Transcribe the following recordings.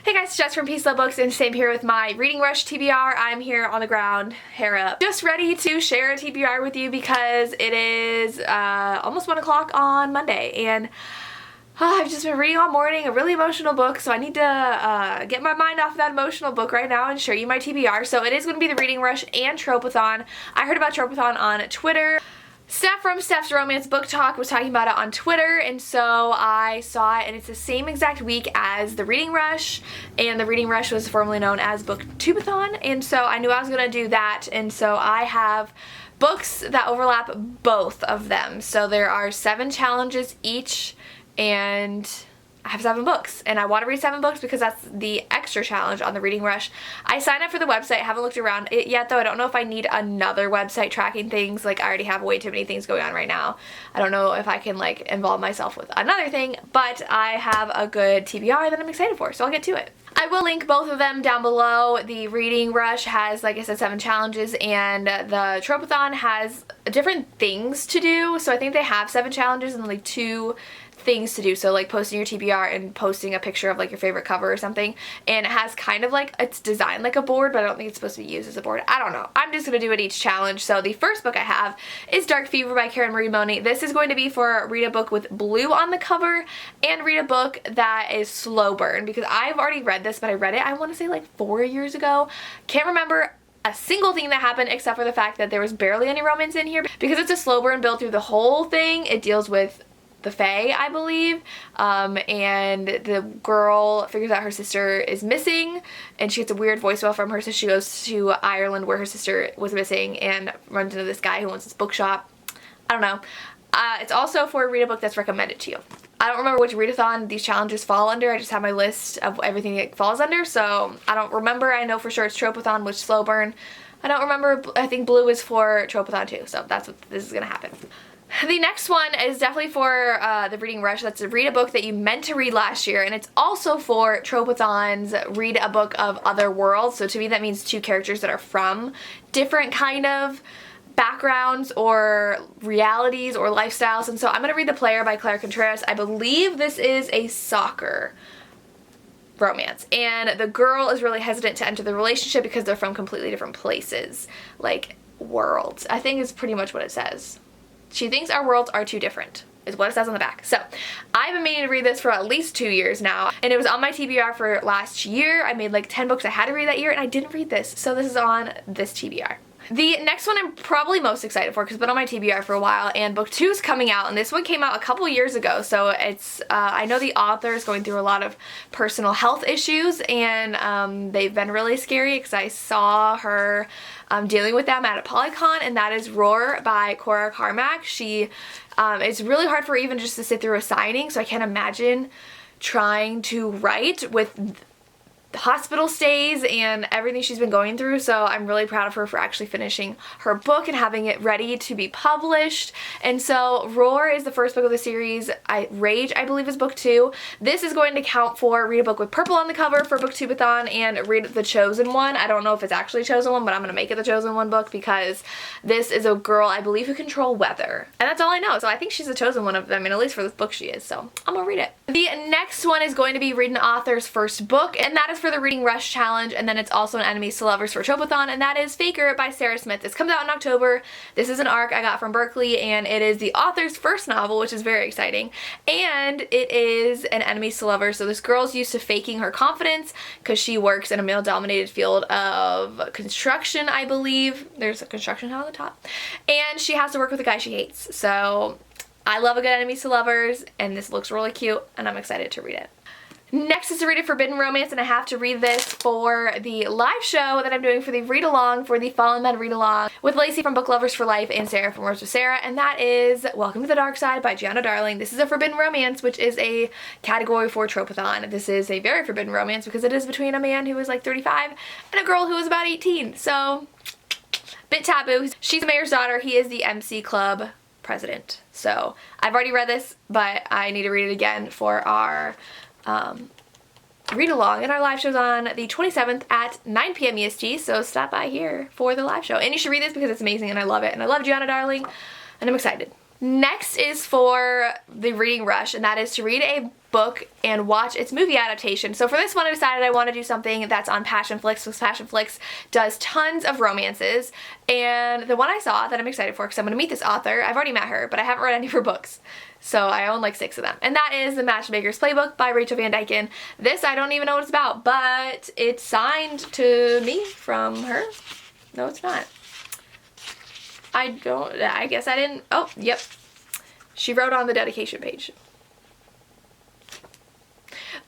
Hey guys, it's Jess from Peace Love Books, and same here with my Reading Rush TBR. I'm here on the ground, hair up, just ready to share a TBR with you because it is almost 1 o'clock on Monday, and I've just been reading all morning, a really emotional book, so I need to get my mind off that emotional book right now and show you my TBR. So it is going to be the Reading Rush and Tropeathon. I heard about Tropeathon on Twitter. Steph from Steph's Romance Book Talk was talking about it on Twitter, and so I saw it, and it's the same exact week as the Reading Rush, and the Reading Rush was formerly known as Tropeathon, and so I knew I was going to do that, and so I have books that overlap both of them. So there are 7 challenges each, and I have 7 books, and I want to read 7 books because that's the extra challenge on the Reading Rush. I signed up for the website, haven't looked around it yet though. I don't know if I need another website tracking things. Like, I already have way too many things going on right now. I don't know if I can like involve myself with another thing, but I have a good TBR that I'm excited for, so I'll get to it. I will link both of them down below. The Reading Rush has, like I said, 7 challenges, and the Tropeathon has different things to do. So I think they have 7 challenges and like 2 things to do, so like posting your TBR and posting a picture of like your favorite cover or something, and it has kind of like, it's designed like a board, but I don't think it's supposed to be used as a board. I don't know. I'm just gonna do it each challenge. So the first book I have is Dark Fever by Karen Marie Money. This is going to be for read a book with blue on the cover and read a book that is slow burn, because I've already read this, but I read it, I want to say like 4 years ago. Can't remember a single thing that happened except for the fact that there was barely any romance in here. Because it's a slow burn built through the whole thing, it deals with the Fae, I believe, and the girl figures out her sister is missing, and she gets a weird voicemail from her, so she goes to Ireland where her sister was missing and runs into this guy who owns this bookshop. I don't know. It's also for a read a book that's recommended to you. I don't remember which readathon these challenges fall under. I just have my list of everything it falls under, so I don't remember. I know for sure it's Tropeathon, which slow burn. I don't remember. I think blue is for Tropeathon too, so that's what this is gonna happen. The next one is definitely for the Reading Rush. That's to read a book that you meant to read last year, and it's also for Tropeathon's read a book of other worlds. So to me that means 2 characters that are from different kind of backgrounds or realities or lifestyles. And so I'm going to read The Player by Claire Contreras. I believe this is a soccer romance, and the girl is really hesitant to enter the relationship because they're from completely different places, like worlds. I think is pretty much what it says. She thinks our worlds are too different, is what it says on the back. So I've been meaning to read this for at least 2 years now, and it was on my TBR for last year. I made like 10 books I had to read that year, and I didn't read this, so this is on this TBR. The next one I'm probably most excited for because it's been on my TBR for a while, and book 2 is coming out, and this one came out a couple years ago, so it's I know the author is going through a lot of personal health issues, and they've been really scary because I saw her dealing with them at a Polycon, and that is Roar by Cora Carmack. She it's really hard for her even just to sit through a signing, so I can't imagine trying to write with hospital stays and everything she's been going through. So I'm really proud of her for actually finishing her book and having it ready to be published. And so Roar is the first book of the series. Rage, I believe, is book 2. This is going to count for read a book with purple on the cover for book Tropeathon and read the chosen one. I don't know if it's actually chosen one, but I'm going to make it the chosen one book because this is a girl, I believe, who control weather. And that's all I know. So I think she's the chosen one of them, and at least for this book she is. So I'm going to read it. The next one is going to be read an author's first book, and that is for the Reading Rush challenge, and then it's also an enemies to lovers for Tropeathon, and that is Faker by Sarah Smith. This comes out in October. This is an ARC I got from Berkeley, and it is the author's first novel, which is very exciting, and it is an enemies to lovers. So this girl's used to faking her confidence because she works in a male-dominated field of construction, I believe. There's a construction hat on the top, and she has to work with a guy she hates. So I love a good enemies to lovers, and this looks really cute, and I'm excited to read it. Next is to read a Forbidden Romance, and I have to read this for the live show that I'm doing for the read-along, for the Fallen Men read-along with Lacey from Book Lovers for Life and Sarah from Words with Sarah, and that is Welcome to the Dark Side by Gianna Darling. This is a Forbidden Romance, which is a category for Tropeathon. This is a very forbidden romance because it is between a man who is like 35 and a girl who is about 18, so bit taboo. She's a mayor's daughter. He is the MC Club president. So I've already read this, but I need to read it again for our read along, and our live show's on the 27th at 9 p.m. EST, so stop by here for the live show. And you should read this because it's amazing and I love it, and I love Gianna Darling, and I'm excited. Next is for the Reading Rush, and that is to read a book and watch its movie adaptation. So for this one I decided I want to do something that's on Passionflix, because Passionflix does tons of romances, and the one I saw that I'm excited for, because I'm going to meet this author, I've already met her, but I haven't read any of her books. So I own like 6 of them. And that is The Matchmaker's Playbook by Rachel Van Dyken. This I don't even know what it's about, but it's signed to me from her. No, it's not. I guess I didn't. Oh, yep. She wrote on the dedication page.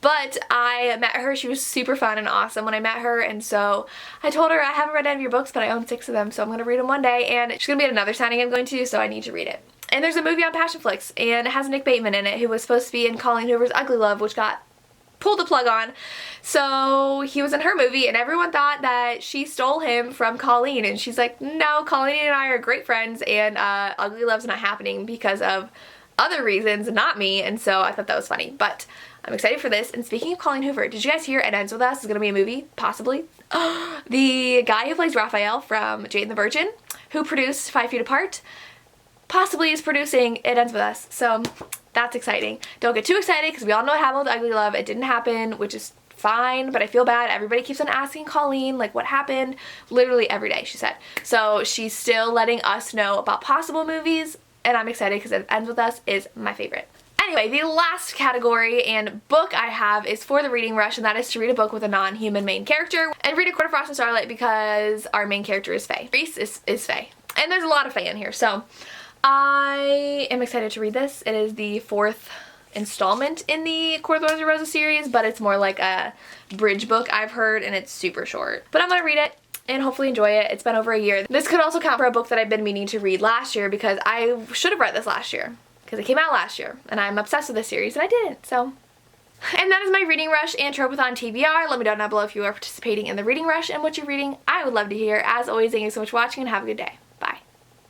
But I met her. She was super fun and awesome when I met her, and so I told her I haven't read any of your books, but I own 6 of them, so I'm going to read them one day, and she's going to be at another signing I'm going to, so I need to read it. And there's a movie on Passionflix, and it has Nick Bateman in it, who was supposed to be in Colleen Hoover's Ugly Love, which got pulled the plug on. So he was in her movie, and everyone thought that she stole him from Colleen, and she's like, no, Colleen and I are great friends, and Ugly Love's not happening because of other reasons, not me, and so I thought that was funny. But I'm excited for this. And speaking of Colleen Hoover, did you guys hear It Ends With Us is going to be a movie? Possibly. The guy who plays Raphael from Jade and the Virgin, who produced 5 Feet Apart, possibly is producing It Ends With Us. So that's exciting. Don't get too excited, because we all know what happened with Ugly Love. It didn't happen, which is fine, but I feel bad. Everybody keeps on asking Colleen, like, what happened? Literally every day, she said. So she's still letting us know about possible movies, and I'm excited because It Ends With Us is my favorite. Anyway, the last category and book I have is for the reading rush, and that is to read a book with a non-human main character, and read A Court of Frost and Starlight because our main character is Faye. Reese is Faye. And there's a lot of Faye in here, so I am excited to read this. It is the 4th installment in the Court of Thorns and Roses series, but it's more like a bridge book, I've heard, and it's super short. But I'm gonna read it and hopefully enjoy it. It's been over a year. This could also count for a book that I've been meaning to read last year, because I should have read this last year, because it came out last year, and I'm obsessed with this series, and I didn't, so. And that is my reading rush and Tropeathon TBR. Let me know down below if you are participating in the reading rush and what you're reading. I would love to hear. As always, thank you so much for watching, and have a good day.